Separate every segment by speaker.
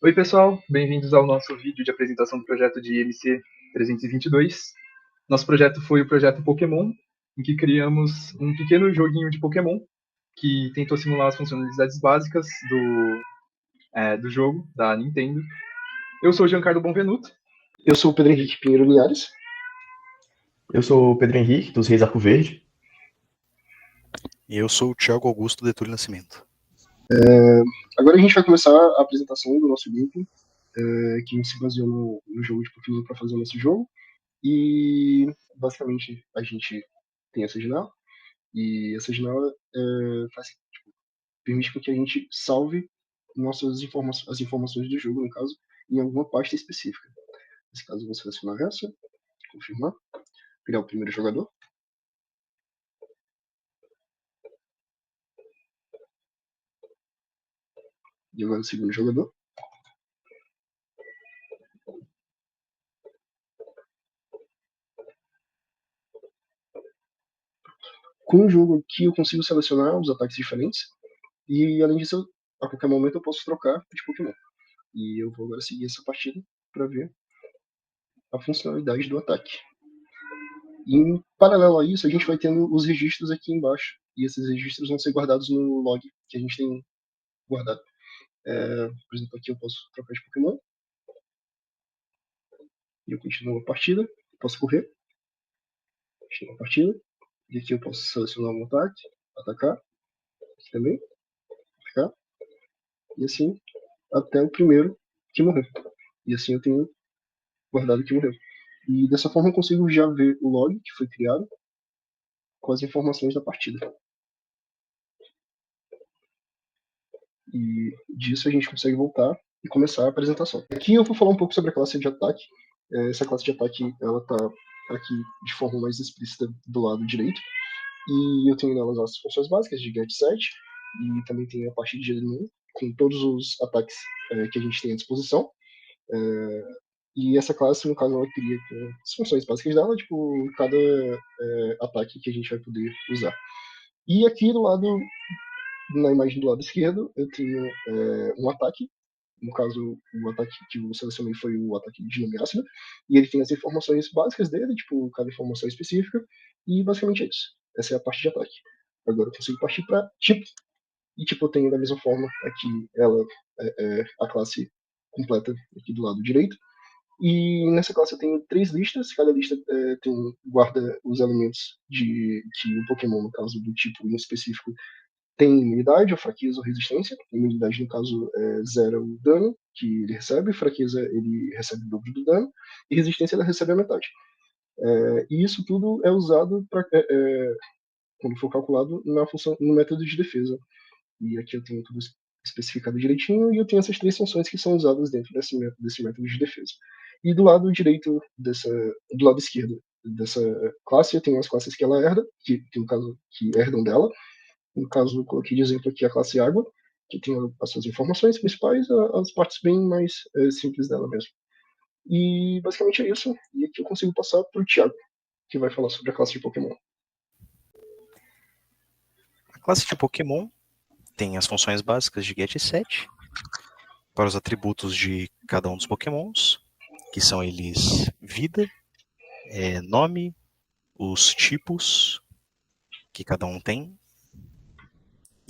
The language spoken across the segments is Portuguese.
Speaker 1: Oi, pessoal, bem-vindos ao nosso vídeo de apresentação do projeto de IMC 322. Nosso projeto foi o projeto Pokémon, em que criamos um pequeno joguinho de Pokémon que tentou simular as funcionalidades básicas do jogo da Nintendo. Eu sou o Giancarlo Bonvenuto.
Speaker 2: Eu sou o Pedro Henrique Pinheiro Linhares.
Speaker 3: Eu sou o Pedro Henrique, dos Reis Arco Verde.
Speaker 4: E eu sou o Thiago Augusto de Túlio Nascimento.
Speaker 2: Agora a gente vai começar a apresentação do nosso grupo, que a gente se baseou no jogo de Pokémon para fazer o nosso jogo. E basicamente a gente tem essa janela, e essa janela permite que a gente salve as informações do jogo, no caso, em alguma pasta específica. Nesse caso, eu vou selecionar essa, confirmar, criar o primeiro jogador. E agora o segundo jogador. Com o jogo aqui eu consigo selecionar os ataques diferentes. E além disso, a qualquer momento eu posso trocar de Pokémon. E eu vou agora seguir essa partida para ver a funcionalidade do ataque. E em paralelo a isso, a gente vai tendo os registros aqui embaixo. E esses registros vão ser guardados no log que a gente tem guardado. Por exemplo, aqui eu posso trocar de Pokémon. E eu continuo a partida. Posso correr. Continuo a partida. E aqui eu posso selecionar um ataque. Atacar. Aqui também. Atacar. E assim até o primeiro que morreu. E assim eu tenho guardado que morreu. E dessa forma eu consigo já ver o log que foi criado com as informações da partida. E disso a gente consegue voltar e começar a apresentação. Aqui eu vou falar um pouco sobre a classe de ataque. Essa classe de ataque ela está aqui de forma mais explícita do lado direito. E eu tenho nelas as funções básicas de get set e também tem a parte de menu com todos os ataques que a gente tem à disposição. E essa classe, no caso, ela cria as funções básicas dela, tipo, cada ataque que a gente vai poder usar. E aqui do lado, na imagem do lado esquerdo, eu tenho um ataque. No caso, o ataque que eu selecionei foi o ataque de nome ácido. E ele tem as informações básicas dele, tipo, cada informação específica. E basicamente é isso. Essa é a parte de ataque. Agora eu consigo partir para tipo. E tipo, eu tenho da mesma forma aqui ela a classe completa aqui do lado direito. E nessa classe eu tenho 3 listas, cada lista guarda os elementos que o Pokémon, no caso do tipo em específico, tem imunidade, ou fraqueza ou resistência. Imunidade, no caso, zera o dano que ele recebe, fraqueza ele recebe o dobro do dano, e resistência ele recebe a metade. E isso tudo é usado quando for calculado na função, no método de defesa. E aqui eu tenho tudo especificado direitinho, e eu tenho essas 3 funções que são usadas dentro desse método de defesa. E do lado direito do lado esquerdo dessa classe, eu tenho as classes que ela herda, que no caso, que herdam dela. No caso, eu coloquei de exemplo aqui a classe água, que tem as suas informações principais, as partes bem mais simples dela mesmo. E basicamente é isso. E aqui eu consigo passar para o Thiago, que vai falar sobre a classe de Pokémon.
Speaker 4: A classe de Pokémon tem as funções básicas de get e set para os atributos de cada um dos Pokémons, que são eles vida, nome, os tipos que cada um tem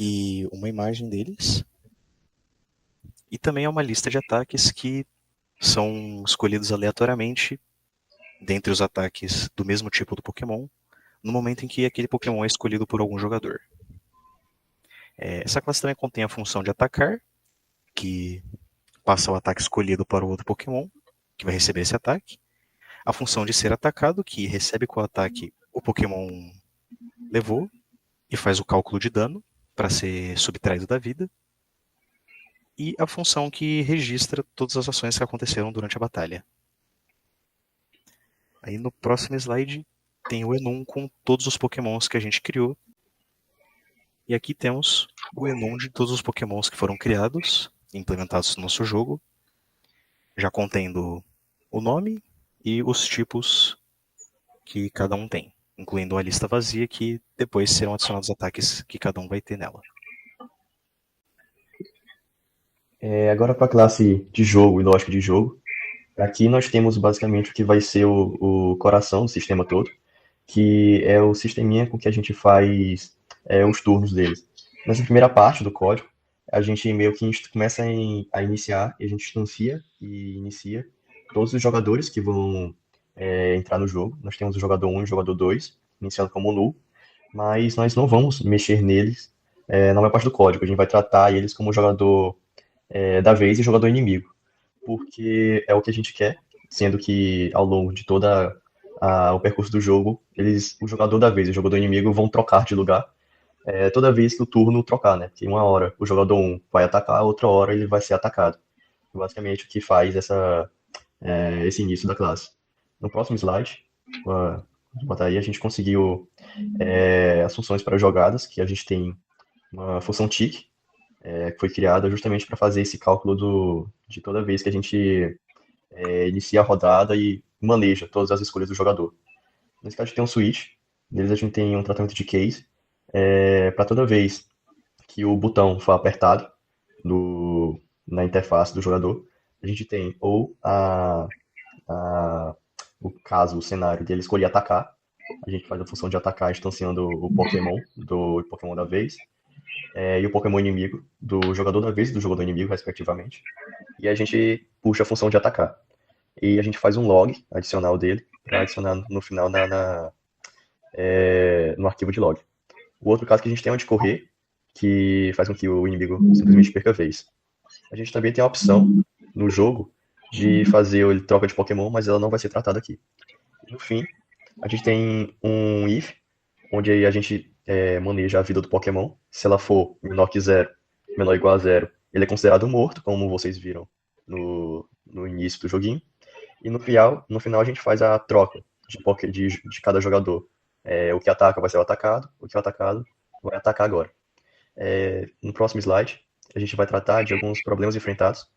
Speaker 4: e uma imagem deles. E também é uma lista de ataques que são escolhidos aleatoriamente dentre os ataques do mesmo tipo do Pokémon, no momento em que aquele Pokémon é escolhido por algum jogador. Essa classe também contém a função de atacar, que passa o ataque escolhido para o outro Pokémon, que vai receber esse ataque. A função de ser atacado, que recebe com o ataque o Pokémon levou e faz o cálculo de dano para ser subtraído da vida. E a função que registra todas as ações que aconteceram durante a batalha. Aí no próximo slide tem o Enum com todos os Pokémons que a gente criou. E aqui temos o Enum de todos os Pokémons que foram criados, implementados no nosso jogo, já contendo o nome e os tipos que cada um tem, incluindo a lista vazia que depois serão adicionados ataques que cada um vai ter nela.
Speaker 3: Agora para a classe de jogo e lógica de jogo. Aqui nós temos basicamente o que vai ser o coração do sistema todo, que é o sisteminha com que a gente faz os turnos deles. Nessa primeira parte do código, a gente meio que começa a iniciar, e a gente instancia e inicia todos os jogadores que vão entrar no jogo. Nós temos o jogador 1 e o jogador 2, iniciando como null, mas nós não vamos mexer neles na maior parte do código. A gente vai tratar eles como jogador da vez e jogador inimigo, porque é o que a gente quer, sendo que ao longo de toda o percurso do jogo, o jogador da vez e o jogador inimigo vão trocar de lugar toda vez que o turno trocar, né? Que uma hora o jogador 1 vai atacar, outra hora ele vai ser atacado. Basicamente o que faz esse início da classe. No próximo slide, vou botar aí, a gente conseguiu as funções para jogadas, que a gente tem uma função tick, que foi criada justamente para fazer esse cálculo de toda vez que a gente inicia a rodada e maneja todas as escolhas do jogador. Nesse caso, a gente tem um switch, neles a gente tem um tratamento de case, para toda vez que o botão for apertado na interface do jogador, a gente tem ou o caso, o cenário dele escolher atacar, a gente faz a função de atacar instanciando o Pokémon do Pokémon da vez, e o Pokémon inimigo do jogador da vez e do jogador inimigo, respectivamente. E a gente puxa a função de atacar. E a gente faz um log adicional dele para adicionar no final no arquivo de log. O outro caso que a gente tem é o de correr, que faz com que o inimigo simplesmente perca a vez. A gente também tem a opção no jogo de fazer ele troca de Pokémon, mas ela não vai ser tratada aqui. No fim, a gente tem um if, onde a gente maneja a vida do Pokémon. Se ela for menor que zero, menor ou igual a zero, ele é considerado morto, como vocês viram no início do joguinho. E no final a gente faz a troca de cada jogador. O que ataca vai ser o atacado, o que é o atacado vai atacar agora. No próximo slide, a gente vai tratar de alguns problemas enfrentados.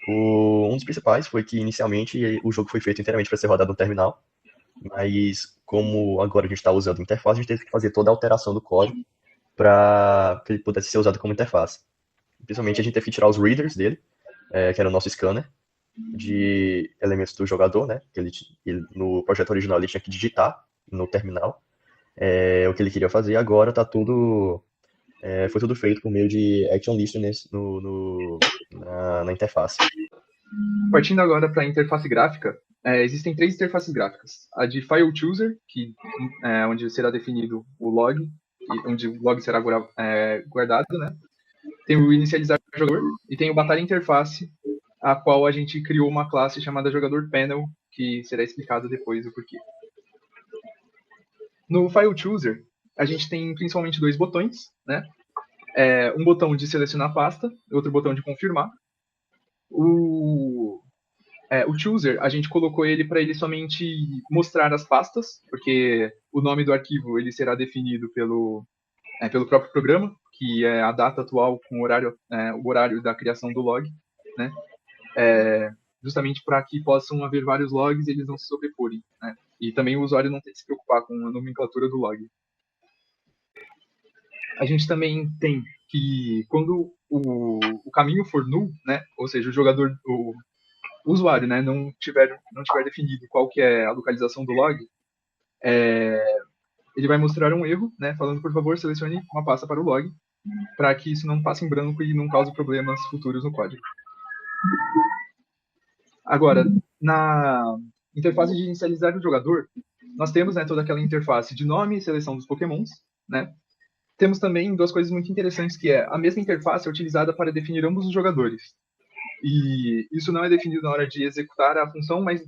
Speaker 3: Um dos principais foi que inicialmente o jogo foi feito inteiramente para ser rodado no terminal, mas como agora a gente está usando interface, a gente teve que fazer toda a alteração do código para que ele pudesse ser usado como interface. Principalmente a gente teve que tirar os readers dele, que era o nosso scanner, de elementos do jogador, né? Que no projeto original ele tinha que digitar no terminal o que ele queria fazer. Agora foi tudo feito por meio de action listeners na interface.
Speaker 1: Partindo agora para a interface gráfica, existem três interfaces gráficas. A de File Chooser, onde será definido o log, onde o log será guardado, né? Tem o Inicializar Jogador e tem o Batalha Interface, a qual a gente criou uma classe chamada Jogador Panel, que será explicado depois o porquê. No File Chooser, a gente tem principalmente dois botões, né? Um botão de selecionar pasta, outro botão de confirmar. O Chooser, a gente colocou ele para ele somente mostrar as pastas, porque o nome do arquivo ele será definido pelo próprio programa, que é a data atual com o horário da criação do log, né? Justamente para que possam haver vários logs e eles não se sobreporem, né? E também o usuário não tem que se preocupar com a nomenclatura do log. A gente também tem que quando o caminho for null, né? Ou seja, o usuário, né, não tiver definido qual que é a localização do log, ele vai mostrar um erro, né, falando, por favor, selecione uma pasta para o log, para que isso não passe em branco e não cause problemas futuros no código. Agora, na interface de inicializar o jogador, nós temos, né, toda aquela interface de nome e seleção dos pokémons, né? Temos também duas coisas muito interessantes, que é a mesma interface é utilizada para definir ambos os jogadores. E isso não é definido na hora de executar a função, mas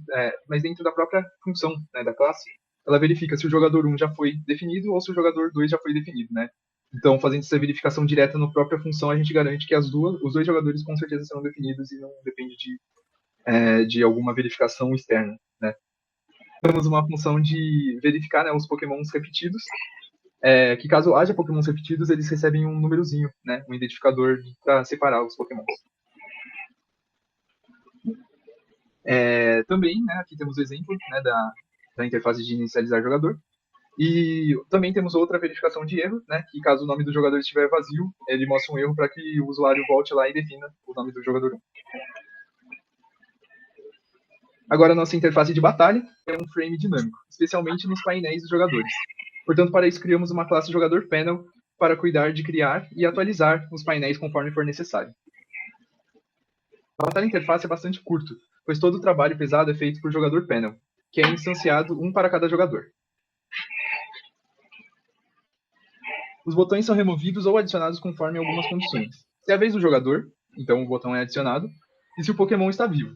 Speaker 1: dentro da própria função, né, da classe, ela verifica se o jogador 1 já foi definido ou se o jogador 2 já foi definido, né? Então, fazendo essa verificação direta na própria função, a gente garante que os dois jogadores com certeza serão definidos e não depende de alguma verificação externa, né? Temos uma função de verificar, né, os pokémons repetidos, que caso haja pokémons repetidos, eles recebem um númerozinho, né, um identificador para separar os pokémons. Também, né, aqui temos o exemplo, né, da interface de inicializar jogador. E também temos outra verificação de erro, né, que caso o nome do jogador estiver vazio, ele mostra um erro para que o usuário volte lá e defina o nome do jogador 1. Agora, a nossa interface de batalha é um frame dinâmico, especialmente nos painéis dos jogadores. Portanto, para isso, criamos uma classe jogador panel para cuidar de criar e atualizar os painéis conforme for necessário. A batalha interface é bastante curto, pois todo o trabalho pesado é feito por jogador panel, que é instanciado um para cada jogador. Os botões são removidos ou adicionados conforme algumas condições. Se é a vez do jogador, então o botão é adicionado, e se o Pokémon está vivo,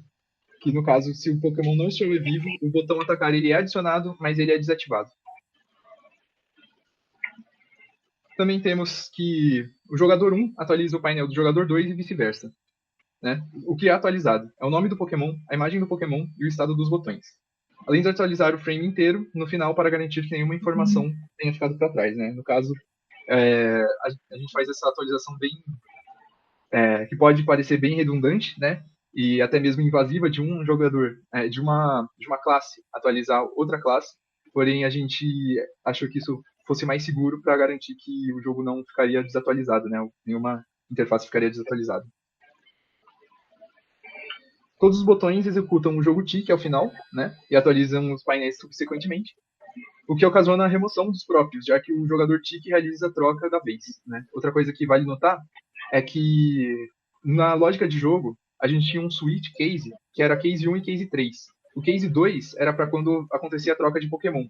Speaker 1: que no caso, se o Pokémon não estiver vivo, o botão atacar ele é adicionado, mas ele é desativado. Também temos que o jogador 1 atualiza o painel do jogador 2 e vice-versa. Né? O que é atualizado é o nome do Pokémon, a imagem do Pokémon e o estado dos botões. Além de atualizar o frame inteiro no final para garantir que nenhuma informação tenha ficado para trás. Né? No caso, a gente faz essa atualização bem que pode parecer bem redundante, né? E até mesmo invasiva de um jogador, de uma classe atualizar outra classe. Porém, a gente achou que isso fosse mais seguro para garantir que o jogo não ficaria desatualizado, né? Nenhuma interface ficaria desatualizada. Todos os botões executam o jogo TI, que é o final, né? E atualizam os painéis subsequentemente, o que ocasiona a remoção dos próprios, já que o jogador TIC realiza a troca da vez. Né? Outra coisa que vale notar é que na lógica de jogo, a gente tinha um switch case, que era case 1 e case 3. O case 2 era para quando acontecia a troca de Pokémon.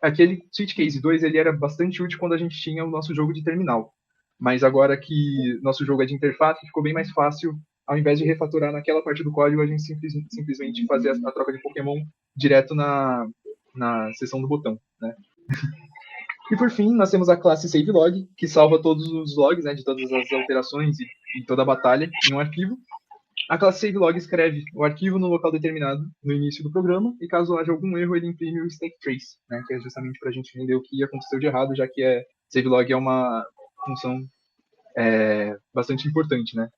Speaker 1: Aquele switch case 2 ele era bastante útil quando a gente tinha o nosso jogo de terminal. Mas agora que nosso jogo é de interface, ficou bem mais fácil, ao invés de refatorar naquela parte do código, a gente simplesmente fazer a troca de Pokémon direto na seção do botão. Né? E por fim, nós temos a classe SaveLog, que salva todos os logs, né, de todas as alterações e toda a batalha em um arquivo. A classe SaveLog escreve o arquivo no local determinado no início do programa, e caso haja algum erro, ele imprime o state trace, né, que é justamente para a gente entender o que aconteceu de errado, já que SaveLog é uma função bastante importante. Né.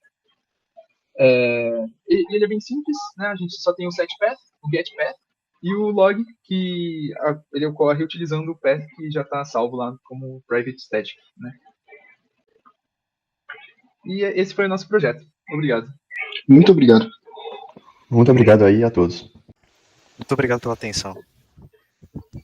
Speaker 1: E ele é bem simples, né, a gente só tem o setPath, o getPath, e o log, que ele ocorre utilizando o path que já está salvo lá como private static. Né? E esse foi o nosso projeto. Obrigado.
Speaker 2: Muito obrigado.
Speaker 3: Muito obrigado aí a todos.
Speaker 4: Muito obrigado pela atenção.